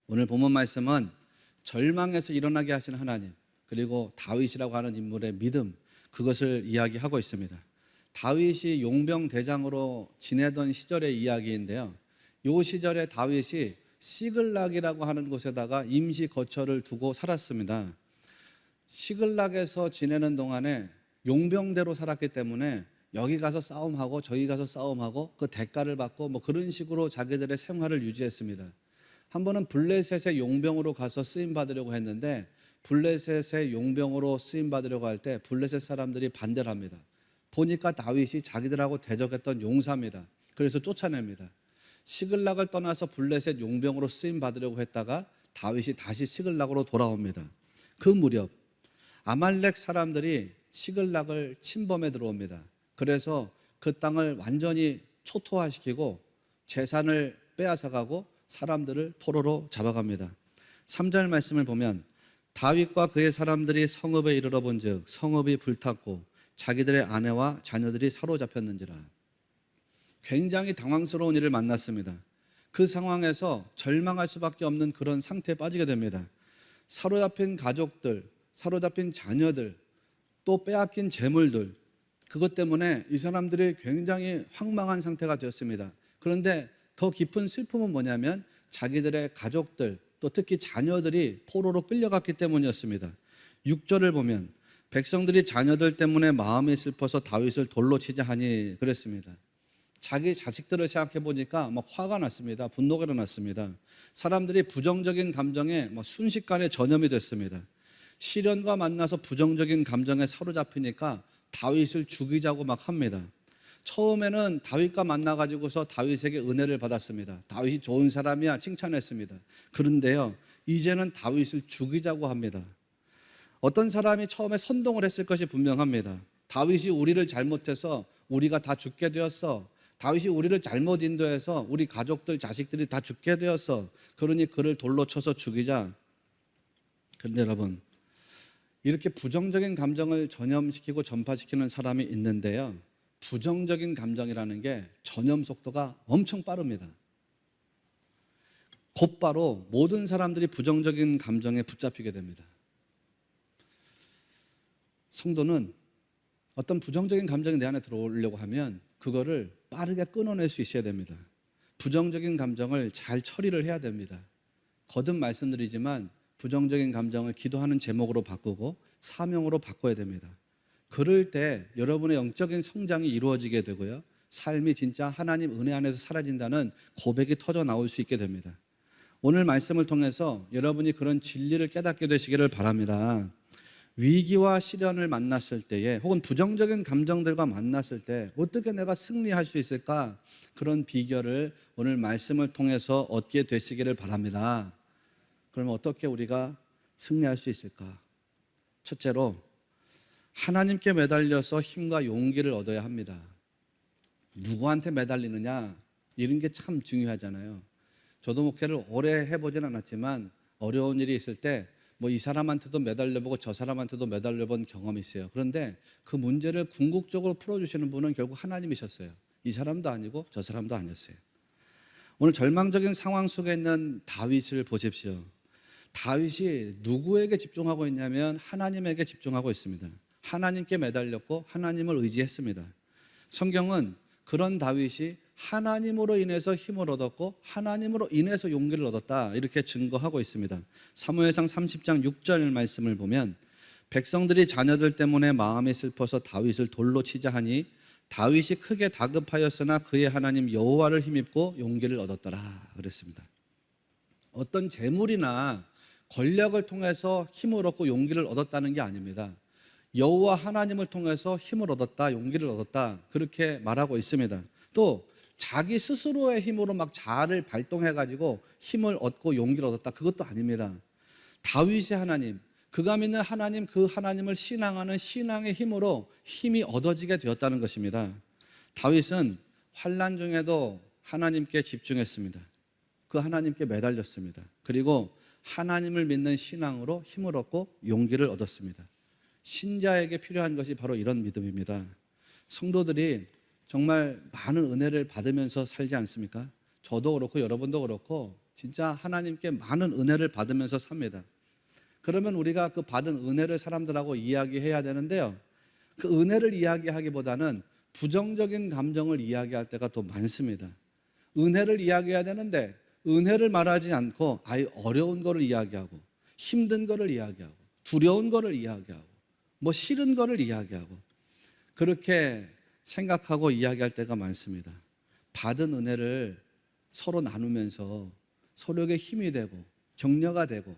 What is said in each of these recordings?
오늘 본문 말씀은 절망에서 일어나게 하시는 하나님, 그리고 다윗이라고 하는 인물의 믿음, 그것을 이야기하고 있습니다. 다윗이 용병대장으로 지내던 시절의 이야기인데요, 이 시절에 다윗이 시글락이라고 하는 곳에다가 임시 거처를 두고 살았습니다. 시글락에서 지내는 동안에 용병대로 살았기 때문에 여기 가서 싸움하고 저기 가서 싸움하고 그 대가를 받고 뭐 그런 식으로 자기들의 생활을 유지했습니다. 한 번은 블레셋의 용병으로 가서 쓰임 받으려고 했는데, 블레셋의 용병으로 쓰임 받으려고 할 때 블레셋 사람들이 반대를 합니다. 보니까 다윗이 자기들하고 대적했던 용사입니다. 그래서 쫓아냅니다. 시글락을 떠나서 블레셋 용병으로 쓰임 받으려고 했다가 다윗이 다시 시글락으로 돌아옵니다. 그 무렵 아말렉 사람들이 시글락을 침범해 들어옵니다. 그래서 그 땅을 완전히 초토화시키고 재산을 빼앗아가고 사람들을 포로로 잡아갑니다. 3절 말씀을 보면 다윗과 그의 사람들이 성읍에 이르러 본즉 성읍이 불탔고 자기들의 아내와 자녀들이 사로잡혔는지라. 굉장히 당황스러운 일을 만났습니다. 그 상황에서 절망할 수밖에 없는 그런 상태에 빠지게 됩니다. 사로잡힌 가족들, 사로잡힌 자녀들, 또 빼앗긴 재물들, 그것 때문에 이 사람들이 굉장히 황망한 상태가 되었습니다. 그런데 더 깊은 슬픔은 뭐냐면 자기들의 가족들, 또 특히 자녀들이 포로로 끌려갔기 때문이었습니다. 6절을 보면 백성들이 자녀들 때문에 마음이 슬퍼서 다윗을 돌로 치자 하니 그랬습니다. 자기 자식들을 생각해 보니까 막 화가 났습니다. 분노가 일어났습니다. 사람들이 부정적인 감정에 순식간에 전염이 됐습니다. 시련과 만나서 부정적인 감정에 사로잡히니까 다윗을 죽이자고 막 합니다. 처음에는 다윗과 만나가지고서 다윗에게 은혜를 받았습니다. 다윗이 좋은 사람이야 칭찬했습니다. 그런데요, 이제는 다윗을 죽이자고 합니다. 어떤 사람이 처음에 선동을 했을 것이 분명합니다. 다윗이 우리를 잘못해서 우리가 다 죽게 되었어. 다윗이 우리를 잘못 인도해서 우리 가족들, 자식들이 다 죽게 되었어. 그러니 그를 돌로 쳐서 죽이자. 그런데 여러분, 이렇게 부정적인 감정을 전염시키고 전파시키는 사람이 있는데요, 부정적인 감정이라는 게 전염 속도가 엄청 빠릅니다. 곧바로 모든 사람들이 부정적인 감정에 붙잡히게 됩니다. 성도는 어떤 부정적인 감정이 내 안에 들어오려고 하면 그거를 빠르게 끊어낼 수 있어야 됩니다. 부정적인 감정을 잘 처리를 해야 됩니다. 거듭 말씀드리지만 부정적인 감정을 기도하는 제목으로 바꾸고 사명으로 바꿔야 됩니다. 그럴 때 여러분의 영적인 성장이 이루어지게 되고요, 삶이 진짜 하나님 은혜 안에서 사라진다는 고백이 터져 나올 수 있게 됩니다. 오늘 말씀을 통해서 여러분이 그런 진리를 깨닫게 되시기를 바랍니다. 위기와 시련을 만났을 때에, 혹은 부정적인 감정들과 만났을 때 어떻게 내가 승리할 수 있을까, 그런 비결을 오늘 말씀을 통해서 얻게 되시기를 바랍니다. 그러면 어떻게 우리가 승리할 수 있을까? 첫째로 하나님께 매달려서 힘과 용기를 얻어야 합니다. 누구한테 매달리느냐, 이런 게 참 중요하잖아요. 저도 목회를 오래 해보진 않았지만 어려운 일이 있을 때 이 사람한테도 매달려보고 저 사람한테도 매달려본 경험이 있어요. 그런데 그 문제를 궁극적으로 풀어주시는 분은 결국 하나님이셨어요. 이 사람도 아니고 저 사람도 아니었어요. 오늘 절망적인 상황 속에 있는 다윗을 보십시오. 다윗이 누구에게 집중하고 있냐면 하나님에게 집중하고 있습니다. 하나님께 매달렸고 하나님을 의지했습니다. 성경은 그런 다윗이 하나님으로 인해서 힘을 얻었고 하나님으로 인해서 용기를 얻었다, 이렇게 증거하고 있습니다. 사무엘상 30장 6절 말씀을 보면 백성들이 자녀들 때문에 마음이 슬퍼서 다윗을 돌로 치자 하니 다윗이 크게 다급하였으나 그의 하나님 여호와를 힘입고 용기를 얻었더라 그랬습니다. 어떤 재물이나 권력을 통해서 힘을 얻고 용기를 얻었다는 게 아닙니다. 여호와 하나님을 통해서 힘을 얻었다, 용기를 얻었다, 그렇게 말하고 있습니다. 또 자기 스스로의 힘으로 막 자아를 발동해가지고 힘을 얻고 용기를 얻었다, 그것도 아닙니다. 다윗의 하나님, 그가 믿는 하나님, 그 하나님을 신앙하는 신앙의 힘으로 힘이 얻어지게 되었다는 것입니다. 다윗은 환난 중에도 하나님께 집중했습니다. 그 하나님께 매달렸습니다. 그리고 하나님을 믿는 신앙으로 힘을 얻고 용기를 얻었습니다. 신자에게 필요한 것이 바로 이런 믿음입니다. 성도들이 정말 많은 은혜를 받으면서 살지 않습니까? 저도 그렇고 여러분도 그렇고 진짜 하나님께 많은 은혜를 받으면서 삽니다. 그러면 우리가 그 받은 은혜를 사람들하고 이야기해야 되는데요. 그 은혜를 이야기하기보다는 부정적인 감정을 이야기할 때가 더 많습니다. 은혜를 이야기해야 되는데 은혜를 말하지 않고 아예 어려운 거를 이야기하고 힘든 거를 이야기하고 두려운 거를 이야기하고 뭐 싫은 거를 이야기하고 그렇게 생각하고 이야기할 때가 많습니다. 받은 은혜를 서로 나누면서 서로에게 힘이 되고 격려가 되고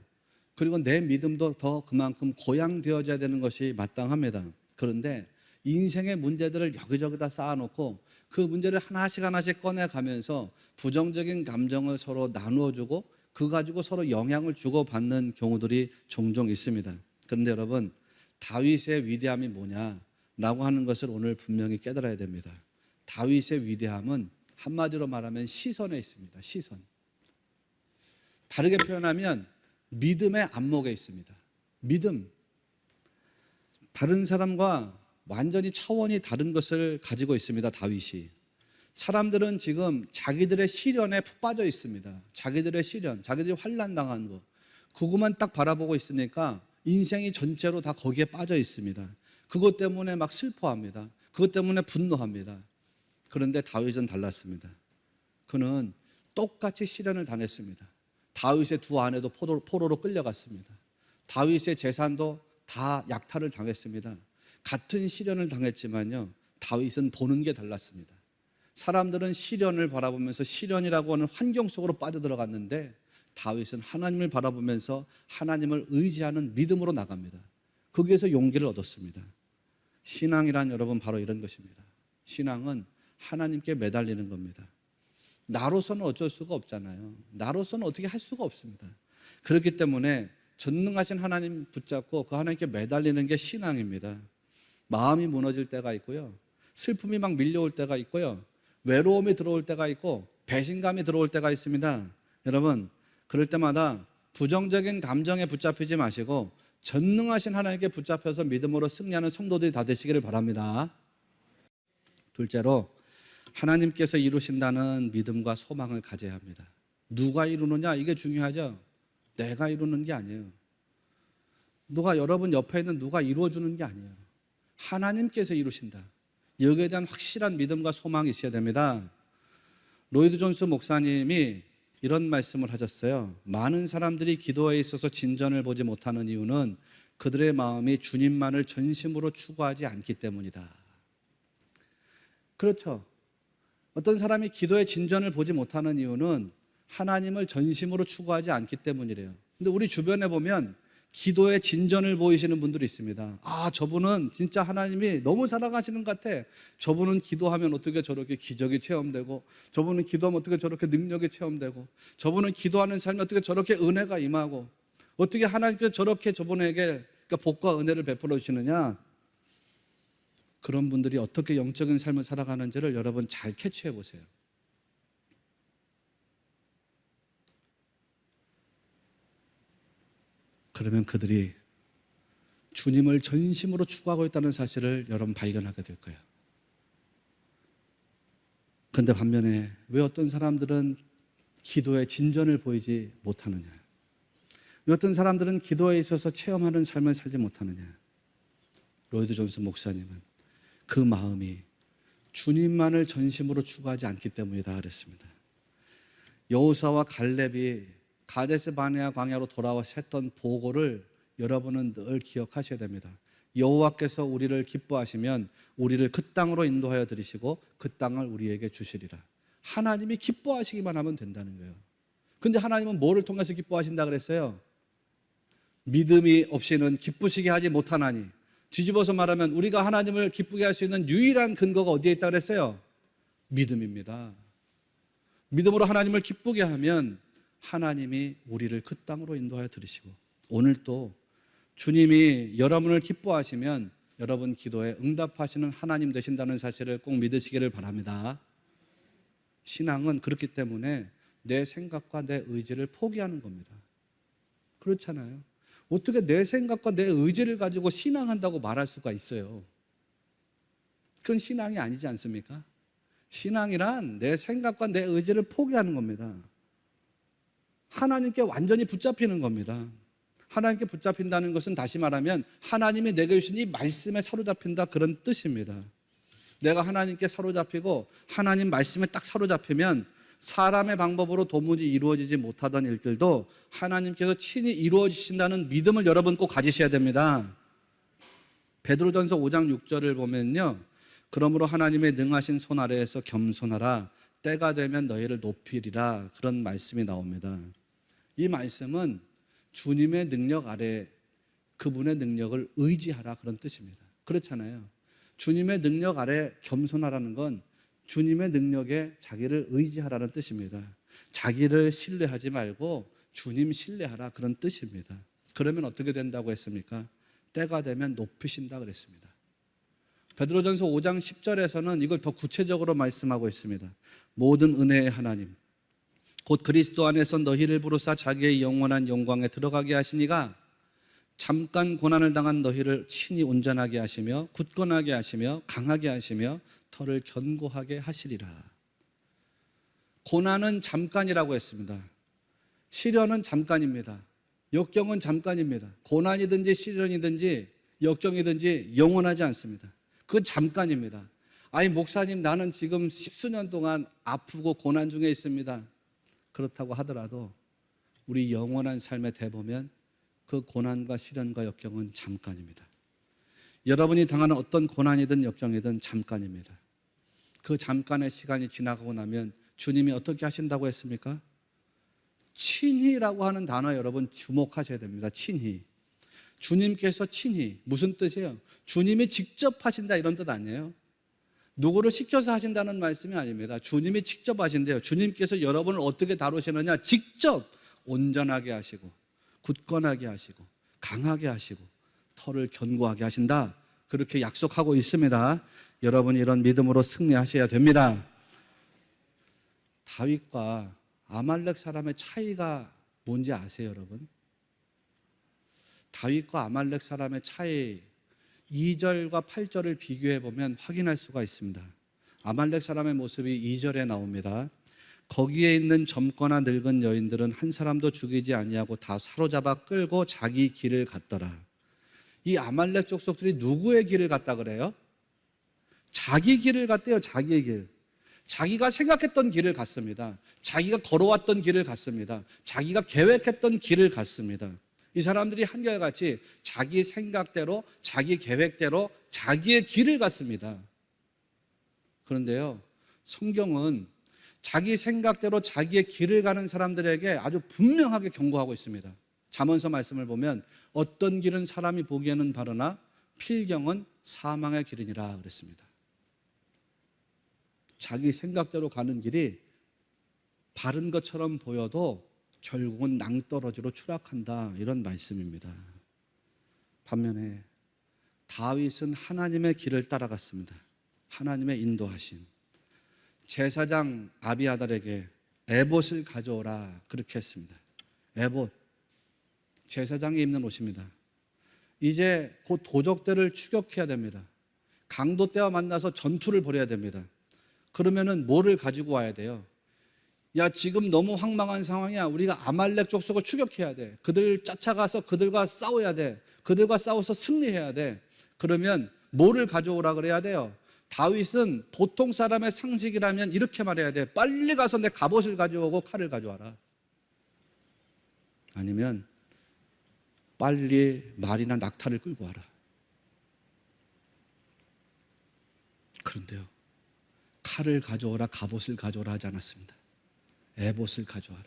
그리고 내 믿음도 더 그만큼 고양되어져야 되는 것이 마땅합니다. 그런데 인생의 문제들을 여기저기다 쌓아놓고 그 문제를 하나씩 하나씩 꺼내가면서 부정적인 감정을 서로 나누어주고 그 가지고 서로 영향을 주고받는 경우들이 종종 있습니다. 그런데 여러분, 다윗의 위대함이 뭐냐라고 하는 것을 오늘 분명히 깨달아야 됩니다. 다윗의 위대함은 한마디로 말하면 시선에 있습니다. 시선. 다르게 표현하면 믿음의 안목에 있습니다. 믿음. 다른 사람과 완전히 차원이 다른 것을 가지고 있습니다. 다윗이. 사람들은 지금 자기들의 시련에 푹 빠져 있습니다. 자기들의 시련, 자기들이 환난 당한 거 그것만 딱 바라보고 있으니까 인생이 전체로 다 거기에 빠져 있습니다. 그것 때문에 막 슬퍼합니다. 그것 때문에 분노합니다. 그런데 다윗은 달랐습니다. 그는 똑같이 시련을 당했습니다. 다윗의 두 아내도 포로로 끌려갔습니다. 다윗의 재산도 다 약탈을 당했습니다. 같은 시련을 당했지만요, 다윗은 보는 게 달랐습니다. 사람들은 시련을 바라보면서 시련이라고 하는 환경 속으로 빠져들어갔는데 다윗은 하나님을 바라보면서 하나님을 의지하는 믿음으로 나갑니다. 거기에서 용기를 얻었습니다. 신앙이란 여러분 바로 이런 것입니다. 신앙은 하나님께 매달리는 겁니다. 나로서는 어쩔 수가 없잖아요. 나로서는 어떻게 할 수가 없습니다. 그렇기 때문에 전능하신 하나님 붙잡고 그 하나님께 매달리는 게 신앙입니다. 마음이 무너질 때가 있고요. 슬픔이 막 밀려올 때가 있고요. 외로움이 들어올 때가 있고 배신감이 들어올 때가 있습니다. 여러분, 그럴 때마다 부정적인 감정에 붙잡히지 마시고 전능하신 하나님께 붙잡혀서 믿음으로 승리하는 성도들이 다 되시기를 바랍니다. 둘째로, 하나님께서 이루신다는 믿음과 소망을 가져야 합니다. 누가 이루느냐? 이게 중요하죠. 내가 이루는 게 아니에요. 누가 여러분 옆에 있는 누가 이루어주는 게 아니에요. 하나님께서 이루신다. 여기에 대한 확실한 믿음과 소망이 있어야 됩니다. 로이드 존스 목사님이 이런 말씀을 하셨어요. 많은 사람들이 기도에 있어서 진전을 보지 못하는 이유는 그들의 마음이 주님만을 전심으로 추구하지 않기 때문이다. 그렇죠. 어떤 사람이 기도의 진전을 보지 못하는 이유는 하나님을 전심으로 추구하지 않기 때문이래요. 근데 우리 주변에 보면 기도의 진전을 보이시는 분들이 있습니다. 아, 저분은 진짜 하나님이 너무 사랑하시는 것 같아. 저분은 기도하면 어떻게 저렇게 기적이 체험되고, 저분은 기도하면 어떻게 저렇게 능력이 체험되고, 저분은 기도하는 삶이 어떻게 저렇게 은혜가 임하고, 어떻게 하나님께서 저렇게 저분에게 복과 은혜를 베풀어 주시느냐. 그런 분들이 어떻게 영적인 삶을 살아가는지를 여러분 잘 캐치해 보세요. 그러면 그들이 주님을 전심으로 추구하고 있다는 사실을 여러분 발견하게 될 거예요. 그런데 반면에 왜 어떤 사람들은 기도의 진전을 보이지 못하느냐? 왜 어떤 사람들은 기도에 있어서 체험하는 삶을 살지 못하느냐? 로이드 존스 목사님은 그 마음이 주님만을 전심으로 추구하지 않기 때문이다 그랬습니다. 여호수아와 갈렙이 가데스 바네아 광야로 돌아와서 했던 보고를 여러분은 늘 기억하셔야 됩니다. 여호와께서 우리를 기뻐하시면 우리를 그 땅으로 인도하여 들이시고 그 땅을 우리에게 주시리라. 하나님이 기뻐하시기만 하면 된다는 거예요. 근데 하나님은 뭐를 통해서 기뻐하신다 그랬어요? 믿음이 없이는 기쁘시게 하지 못하나니. 뒤집어서 말하면 우리가 하나님을 기쁘게 할 수 있는 유일한 근거가 어디에 있다 그랬어요? 믿음입니다. 믿음으로 하나님을 기쁘게 하면 하나님이 우리를 그 땅으로 인도하여 들으시고, 오늘 또 주님이 여러분을 기뻐하시면 여러분 기도에 응답하시는 하나님 되신다는 사실을 꼭 믿으시기를 바랍니다. 신앙은 그렇기 때문에 내 생각과 내 의지를 포기하는 겁니다. 그렇잖아요. 어떻게 내 생각과 내 의지를 가지고 신앙한다고 말할 수가 있어요? 그건 신앙이 아니지 않습니까? 신앙이란 내 생각과 내 의지를 포기하는 겁니다. 하나님께 완전히 붙잡히는 겁니다. 하나님께 붙잡힌다는 것은 다시 말하면 하나님이 내게 주신 이 말씀에 사로잡힌다, 그런 뜻입니다. 내가 하나님께 사로잡히고 하나님 말씀에 딱 사로잡히면 사람의 방법으로 도무지 이루어지지 못하던 일들도 하나님께서 친히 이루어지신다는 믿음을 여러분 꼭 가지셔야 됩니다. 베드로전서 5장 6절을 보면요, 그러므로 하나님의 능하신 손 아래에서 겸손하라, 때가 되면 너희를 높이리라, 그런 말씀이 나옵니다. 이 말씀은 주님의 능력 아래 그분의 능력을 의지하라, 그런 뜻입니다. 그렇잖아요. 주님의 능력 아래 겸손하라는 건 주님의 능력에 자기를 의지하라는 뜻입니다. 자기를 신뢰하지 말고 주님 신뢰하라, 그런 뜻입니다. 그러면 어떻게 된다고 했습니까? 때가 되면 높이신다 그랬습니다. 베드로전서 5장 10절에서는 이걸 더 구체적으로 말씀하고 있습니다. 모든 은혜의 하나님 곧 그리스도 안에서 너희를 부르사 자기의 영원한 영광에 들어가게 하시니가 잠깐 고난을 당한 너희를 친히 온전하게 하시며 굳건하게 하시며 강하게 하시며 터를 견고하게 하시리라. 고난은 잠깐이라고 했습니다. 시련은 잠깐입니다. 역경은 잠깐입니다. 고난이든지 시련이든지 역경이든지 영원하지 않습니다. 그건 잠깐입니다. 아니 목사님, 나는 지금 십수년 동안 아프고 고난 중에 있습니다. 그렇다고 하더라도 우리 영원한 삶에 대보면 그 고난과 시련과 역경은 잠깐입니다. 여러분이 당하는 어떤 고난이든 역경이든 잠깐입니다. 그 잠깐의 시간이 지나가고 나면 주님이 어떻게 하신다고 했습니까? 친히라고 하는 단어 여러분 주목하셔야 됩니다. 친히. 주님께서 친히, 무슨 뜻이에요? 주님이 직접 하신다, 이런 뜻 아니에요. 누구를 시켜서 하신다는 말씀이 아닙니다. 주님이 직접 하신대요. 주님께서 여러분을 어떻게 다루시느냐? 직접 온전하게 하시고 굳건하게 하시고 강하게 하시고 터를 견고하게 하신다, 그렇게 약속하고 있습니다. 여러분이 이런 믿음으로 승리하셔야 됩니다. 다윗과 아말렉 사람의 차이가 뭔지 아세요, 여러분? 다윗과 아말렉 사람의 차이, 2절과 8절을 비교해 보면 확인할 수가 있습니다. 아말렉 사람의 모습이 2절에 나옵니다. 거기에 있는 젊거나 늙은 여인들은 한 사람도 죽이지 아니하고 다 사로잡아 끌고 자기 길을 갔더라. 이 아말렉 족속들이 누구의 길을 갔다 그래요? 자기 길을 갔대요. 자기의 길. 자기가 생각했던 길을 갔습니다. 자기가 걸어왔던 길을 갔습니다. 자기가 계획했던 길을 갔습니다. 이 사람들이 한결같이 자기 생각대로, 자기 계획대로 자기의 길을 갔습니다. 그런데요, 성경은 자기 생각대로 자기의 길을 가는 사람들에게 아주 분명하게 경고하고 있습니다. 잠언서 말씀을 보면 어떤 길은 사람이 보기에는 바르나 필경은 사망의 길이니라 그랬습니다. 자기 생각대로 가는 길이 바른 것처럼 보여도 결국은 낭떠러지로 추락한다, 이런 말씀입니다. 반면에 다윗은 하나님의 길을 따라갔습니다. 하나님의 인도하심. 제사장 아비아달에게 에봇을 가져오라, 그렇게 했습니다. 에봇, 제사장이 입는 옷입니다. 이제 곧 도적들을 추격해야 됩니다. 강도 때와 만나서 전투를 벌여야 됩니다. 그러면은 뭐를 가지고 와야 돼요? 야, 지금 너무 황망한 상황이야. 우리가 아말렉 족속을 추격해야 돼. 그들 쫓아가서 그들과 싸워야 돼. 그들과 싸워서 승리해야 돼. 그러면 뭐를 가져오라 그래야 돼요? 다윗은 보통 사람의 상식이라면 이렇게 말해야 돼. 빨리 가서 내 갑옷을 가져오고 칼을 가져와라. 아니면 빨리 말이나 낙타를 끌고 와라. 그런데요, 칼을 가져오라, 갑옷을 가져오라 하지 않았습니다. 에봇을 가져와라.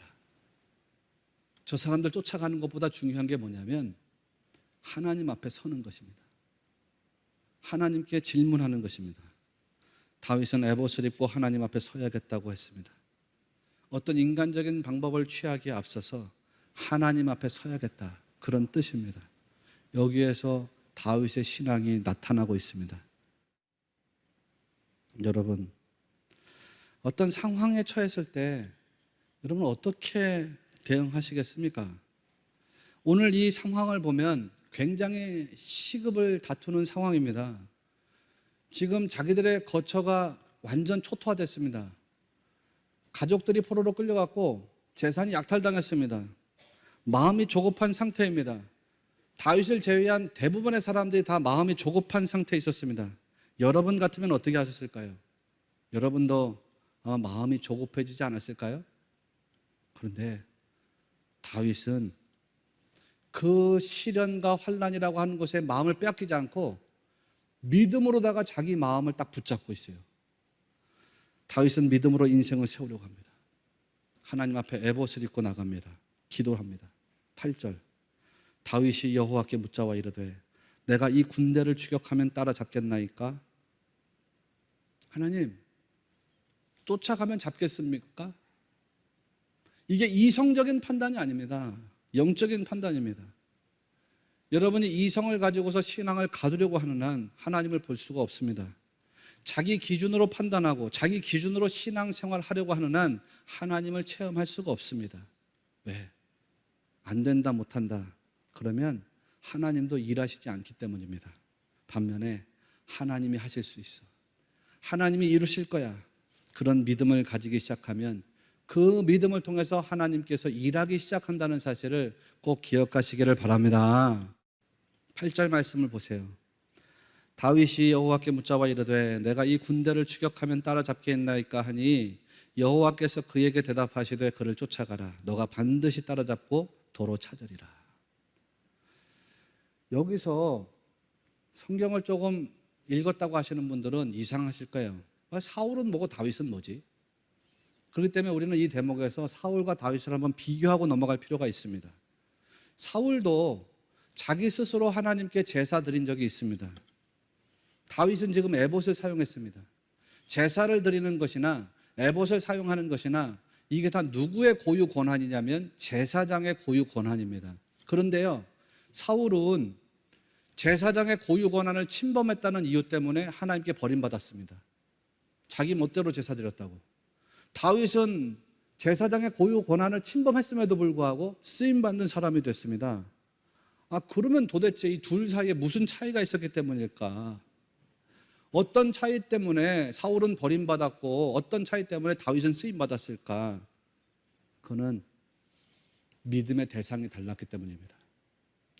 저 사람들 쫓아가는 것보다 중요한 게 뭐냐면 하나님 앞에 서는 것입니다. 하나님께 질문하는 것입니다. 다윗은 에봇을 입고 하나님 앞에 서야겠다고 했습니다. 어떤 인간적인 방법을 취하기에 앞서서 하나님 앞에 서야겠다, 그런 뜻입니다. 여기에서 다윗의 신앙이 나타나고 있습니다. 여러분, 어떤 상황에 처했을 때 여러분 어떻게 대응하시겠습니까? 오늘 이 상황을 보면 굉장히 시급을 다투는 상황입니다. 지금 자기들의 거처가 완전 초토화됐습니다. 가족들이 포로로 끌려갔고 재산이 약탈당했습니다. 마음이 조급한 상태입니다. 다윗을 제외한 대부분의 사람들이 다 마음이 조급한 상태에 있었습니다. 여러분 같으면 어떻게 하셨을까요? 여러분도 아마 마음이 조급해지지 않았을까요? 그런데 다윗은 그 시련과 환난이라고 하는 것에 마음을 빼앗기지 않고 믿음으로다가 자기 마음을 딱 붙잡고 있어요. 다윗은 믿음으로 인생을 세우려고 합니다. 하나님 앞에 에봇을 입고 나갑니다. 기도를 합니다. 8절 다윗이 여호와께 묻자와 이르되 내가 이 군대를 추격하면 따라잡겠나이까? 하나님, 쫓아가면 잡겠습니까? 이게 이성적인 판단이 아닙니다. 영적인 판단입니다. 여러분이 이성을 가지고서 신앙을 가두려고 하는 한 하나님을 볼 수가 없습니다. 자기 기준으로 판단하고 자기 기준으로 신앙생활을 하려고 하는 한 하나님을 체험할 수가 없습니다. 왜? 안 된다, 못한다. 그러면 하나님도 일하시지 않기 때문입니다. 반면에 하나님이 하실 수 있어. 하나님이 이루실 거야. 그런 믿음을 가지기 시작하면 그 믿음을 통해서 하나님께서 일하기 시작한다는 사실을 꼭 기억하시기를 바랍니다. 8절 말씀을 보세요. 다윗이 여호와께 묻자와 이르되 내가 이 군대를 추격하면 따라잡겠나이까 하니 여호와께서 그에게 대답하시되 그를 쫓아가라. 너가 반드시 따라잡고 도로 찾으리라. 여기서 성경을 조금 읽었다고 하시는 분들은 이상하실 거예요. 사울은 뭐고 다윗은 뭐지? 그렇기 때문에 우리는 이 대목에서 사울과 다윗을 한번 비교하고 넘어갈 필요가 있습니다. 사울도 자기 스스로 하나님께 제사 드린 적이 있습니다. 다윗은 지금 에봇을 사용했습니다. 제사를 드리는 것이나 에봇을 사용하는 것이나 이게 다 누구의 고유 권한이냐면 제사장의 고유 권한입니다. 그런데요, 사울은 제사장의 고유 권한을 침범했다는 이유 때문에 하나님께 버림받았습니다. 자기 멋대로 제사 드렸다고. 다윗은 제사장의 고유 권한을 침범했음에도 불구하고 쓰임받는 사람이 됐습니다. 그러면 도대체 이 둘 사이에 무슨 차이가 있었기 때문일까? 어떤 차이 때문에 사울은 버림받았고 어떤 차이 때문에 다윗은 쓰임받았을까? 그는 믿음의 대상이 달랐기 때문입니다.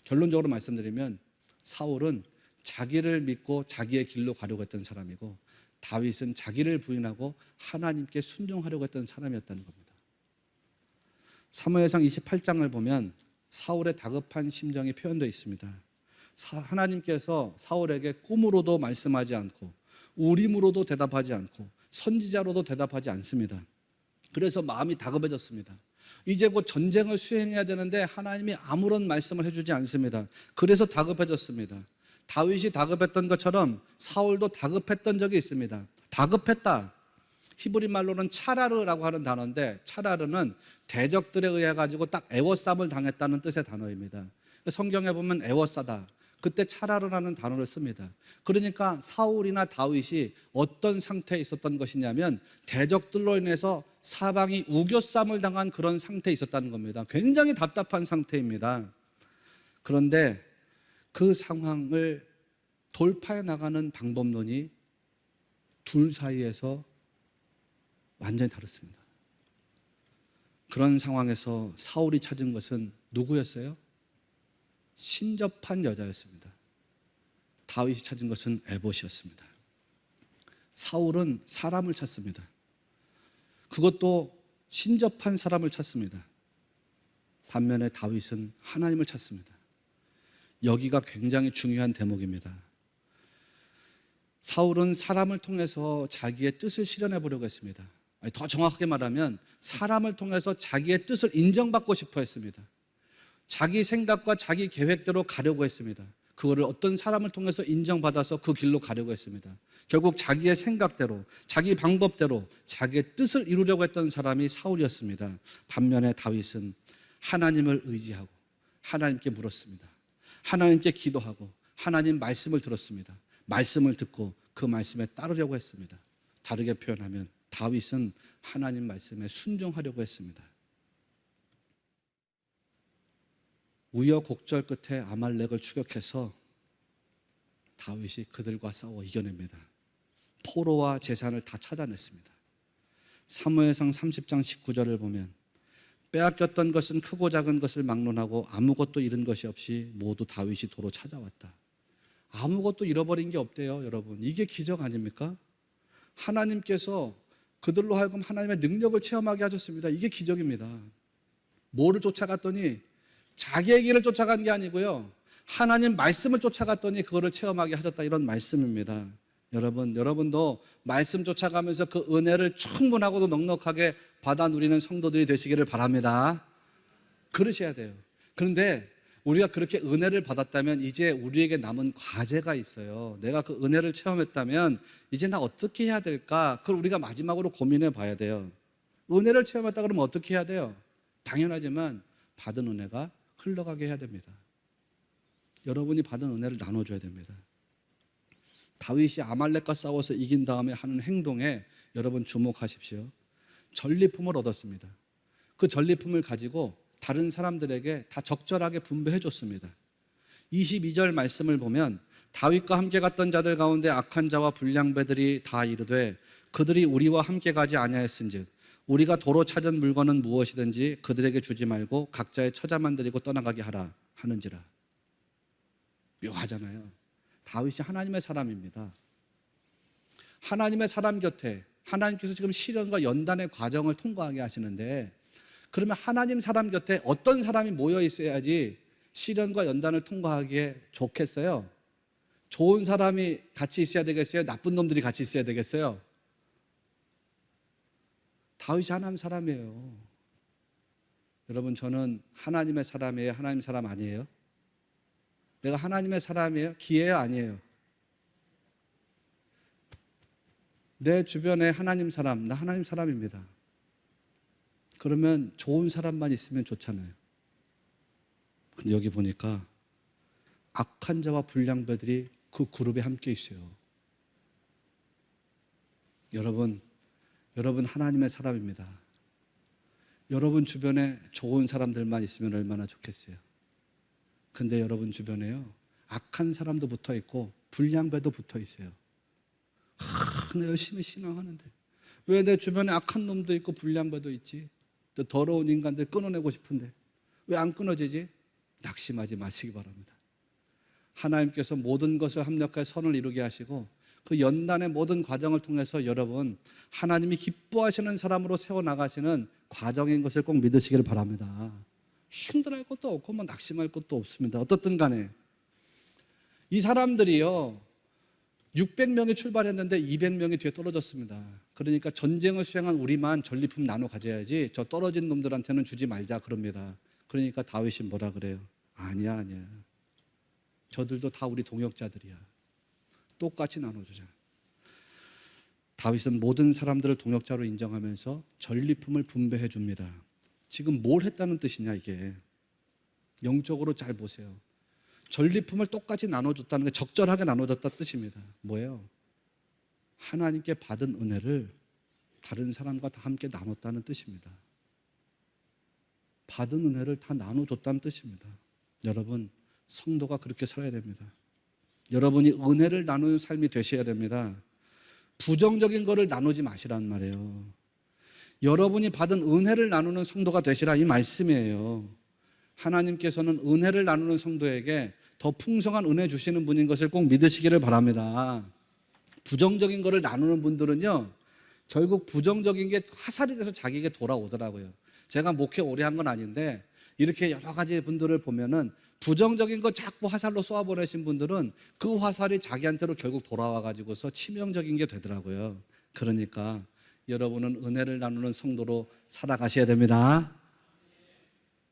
결론적으로 말씀드리면 사울은 자기를 믿고 자기의 길로 가려고 했던 사람이고 다윗은 자기를 부인하고 하나님께 순종하려고 했던 사람이었다는 겁니다. 사무엘상 28장을 보면 사울의 다급한 심정이 표현되어 있습니다. 하나님께서 사울에게 꿈으로도 말씀하지 않고 우림으로도 대답하지 않고 선지자로도 대답하지 않습니다. 그래서 마음이 다급해졌습니다. 이제 곧 전쟁을 수행해야 되는데 하나님이 아무런 말씀을 해주지 않습니다. 그래서 다급해졌습니다. 다윗이 다급했던 것처럼 사울도 다급했던 적이 있습니다. 다급했다. 히브리 말로는 차라르라고 하는 단어인데 차라르는 대적들에 의해 가지고 딱 애워쌈을 당했다는 뜻의 단어입니다. 성경에 보면 애워싸다. 그때 차라르라는 단어를 씁니다. 그러니까 사울이나 다윗이 어떤 상태에 있었던 것이냐면 대적들로 인해서 사방이 우겨쌈을 당한 그런 상태에 있었다는 겁니다. 굉장히 답답한 상태입니다. 그런데 그 상황을 돌파해 나가는 방법론이 둘 사이에서 완전히 다릅니다. 그런 상황에서 사울이 찾은 것은 누구였어요? 신접한 여자였습니다. 다윗이 찾은 것은 에봇이었습니다. 사울은 사람을 찾습니다. 그것도 신접한 사람을 찾습니다. 반면에 다윗은 하나님을 찾습니다. 여기가 굉장히 중요한 대목입니다. 사울은 사람을 통해서 자기의 뜻을 실현해 보려고 했습니다. 더 정확하게 말하면 사람을 통해서 자기의 뜻을 인정받고 싶어 했습니다. 자기 생각과 자기 계획대로 가려고 했습니다. 그거를 어떤 사람을 통해서 인정받아서 그 길로 가려고 했습니다. 결국 자기의 생각대로, 자기 방법대로 자기의 뜻을 이루려고 했던 사람이 사울이었습니다. 반면에 다윗은 하나님을 의지하고 하나님께 물었습니다. 하나님께 기도하고 하나님 말씀을 들었습니다. 말씀을 듣고 그 말씀에 따르려고 했습니다. 다르게 표현하면 다윗은 하나님 말씀에 순종하려고 했습니다. 우여곡절 끝에 아말렉을 추격해서 다윗이 그들과 싸워 이겨냅니다. 포로와 재산을 다 찾아냈습니다. 사무엘상 30장 19절을 보면 빼앗겼던 것은 크고 작은 것을 막론하고 아무것도 잃은 것이 없이 모두 다윗이 도로 찾아왔다. 아무것도 잃어버린 게 없대요, 여러분. 이게 기적 아닙니까? 하나님께서 그들로 하여금 하나님의 능력을 체험하게 하셨습니다. 이게 기적입니다. 뭐를 쫓아갔더니 자기의 길을 쫓아간 게 아니고요, 하나님 말씀을 쫓아갔더니 그거를 체험하게 하셨다, 이런 말씀입니다. 여러분도 말씀 쫓아가면서 그 은혜를 충분하고도 넉넉하게 받아 누리는 성도들이 되시기를 바랍니다. 그러셔야 돼요. 그런데 우리가 그렇게 은혜를 받았다면 이제 우리에게 남은 과제가 있어요. 내가 그 은혜를 체험했다면 이제 나 어떻게 해야 될까? 그걸 우리가 마지막으로 고민해 봐야 돼요. 은혜를 체험했다 그러면 어떻게 해야 돼요? 당연하지만 받은 은혜가 흘러가게 해야 됩니다. 여러분이 받은 은혜를 나눠줘야 됩니다. 다윗이 아말렉과 싸워서 이긴 다음에 하는 행동에 여러분 주목하십시오. 전리품을 얻었습니다. 그 전리품을 가지고 다른 사람들에게 다 적절하게 분배해 줬습니다. 22절 말씀을 보면 다윗과 함께 갔던 자들 가운데 악한 자와 불량배들이 다 이르되 그들이 우리와 함께 가지 아니하였은즉 우리가 도로 찾은 물건은 무엇이든지 그들에게 주지 말고 각자의 처자만 드리고 떠나가게 하라 하는지라. 묘하잖아요. 다윗이 하나님의 사람입니다. 하나님의 사람 곁에 하나님께서 지금 시련과 연단의 과정을 통과하게 하시는데, 그러면 하나님 사람 곁에 어떤 사람이 모여 있어야지 시련과 연단을 통과하기에 좋겠어요? 좋은 사람이 같이 있어야 되겠어요? 나쁜 놈들이 같이 있어야 되겠어요? 다윗이 하나님 사람이에요. 여러분, 저는 하나님의 사람이에요? 하나님 사람 아니에요? 내가 하나님의 사람이에요? 기회예요? 아니에요? 내 주변에 하나님 사람, 나 하나님 사람입니다. 그러면 좋은 사람만 있으면 좋잖아요. 근데 여기 보니까 악한 자와 불량배들이 그 그룹에 함께 있어요. 여러분 하나님의 사람입니다. 여러분 주변에 좋은 사람들만 있으면 얼마나 좋겠어요. 근데 여러분 주변에요, 악한 사람도 붙어 있고 불량배도 붙어 있어요. 나 열심히 신앙하는데 왜 내 주변에 악한 놈도 있고 불량배도 있지? 또 더러운 인간들 끊어내고 싶은데 왜 안 끊어지지? 낙심하지 마시기 바랍니다. 하나님께서 모든 것을 합력하여 선을 이루게 하시고 그 연단의 모든 과정을 통해서 여러분 하나님이 기뻐하시는 사람으로 세워나가시는 과정인 것을 꼭 믿으시기를 바랍니다. 힘들어할 것도 없고 뭐 낙심할 것도 없습니다. 어떻든 간에 이 사람들이요, 600명이 출발했는데 200명이 뒤에 떨어졌습니다. 그러니까 전쟁을 수행한 우리만 전리품 나눠 가져야지 저 떨어진 놈들한테는 주지 말자 그럽니다. 그러니까 다윗이 뭐라 그래요? 아니야. 저들도 다 우리 동역자들이야. 똑같이 나눠주자. 다윗은 모든 사람들을 동역자로 인정하면서 전리품을 분배해 줍니다. 지금 뭘 했다는 뜻이냐 이게. 영적으로 잘 보세요. 전리품을 똑같이 나눠줬다는 게 적절하게 나눠줬다는 뜻입니다. 뭐예요? 하나님께 받은 은혜를 다른 사람과 다 함께 나눴다는 뜻입니다. 받은 은혜를 다 나눠줬다는 뜻입니다. 여러분, 성도가 그렇게 살아야 됩니다. 여러분이 은혜를 나누는 삶이 되셔야 됩니다. 부정적인 거를 나누지 마시란 말이에요. 여러분이 받은 은혜를 나누는 성도가 되시라 이 말씀이에요. 하나님께서는 은혜를 나누는 성도에게 더 풍성한 은혜 주시는 분인 것을 꼭 믿으시기를 바랍니다. 부정적인 거를 나누는 분들은요, 결국 부정적인 게 화살이 돼서 자기에게 돌아오더라고요. 제가 목회 오래 한 건 아닌데 이렇게 여러 가지 분들을 보면은 부정적인 거 자꾸 화살로 쏘아보내신 분들은 그 화살이 자기한테로 결국 돌아와 가지고서 치명적인 게 되더라고요. 그러니까 여러분은 은혜를 나누는 성도로 살아가셔야 됩니다.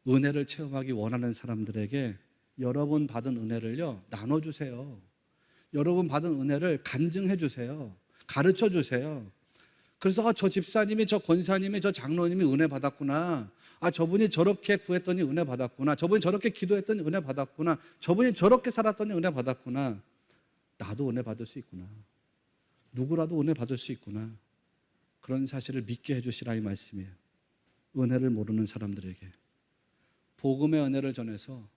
은혜를 체험하기 원하는 사람들에게 여러분 받은 은혜를요, 나눠주세요. 여러분 받은 은혜를 간증해 주세요. 가르쳐 주세요. 그래서 저 집사님이, 저 권사님이, 저 장로님이 은혜 받았구나. 저분이 저렇게 구했더니 은혜 받았구나. 저분이 저렇게 기도했더니 은혜 받았구나. 저분이 저렇게 살았더니 은혜 받았구나. 나도 은혜 받을 수 있구나. 누구라도 은혜 받을 수 있구나. 그런 사실을 믿게 해주시라 이 말씀이에요. 은혜를 모르는 사람들에게 복음의 은혜를 전해서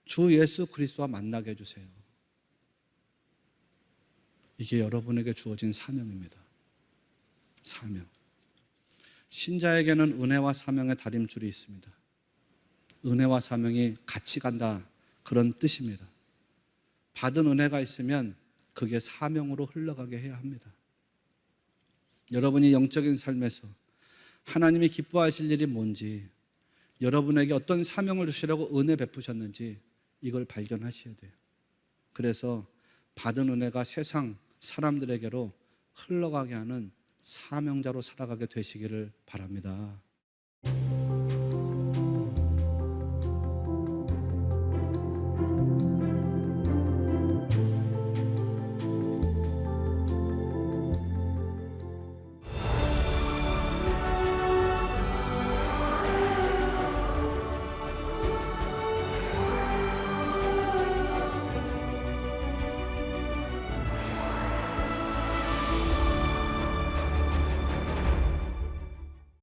주 예수 그리스도와 만나게 해주세요. 이게 여러분에게 주어진 사명입니다. 사명. 신자에게는 은혜와 사명의 다림줄이 있습니다. 은혜와 사명이 같이 간다, 그런 뜻입니다. 받은 은혜가 있으면 그게 사명으로 흘러가게 해야 합니다. 여러분이 영적인 삶에서 하나님이 기뻐하실 일이 뭔지, 여러분에게 어떤 사명을 주시려고 은혜 베푸셨는지 이걸 발견하셔야 돼요. 그래서 받은 은혜가 세상 사람들에게로 흘러가게 하는 사명자로 살아가게 되시기를 바랍니다.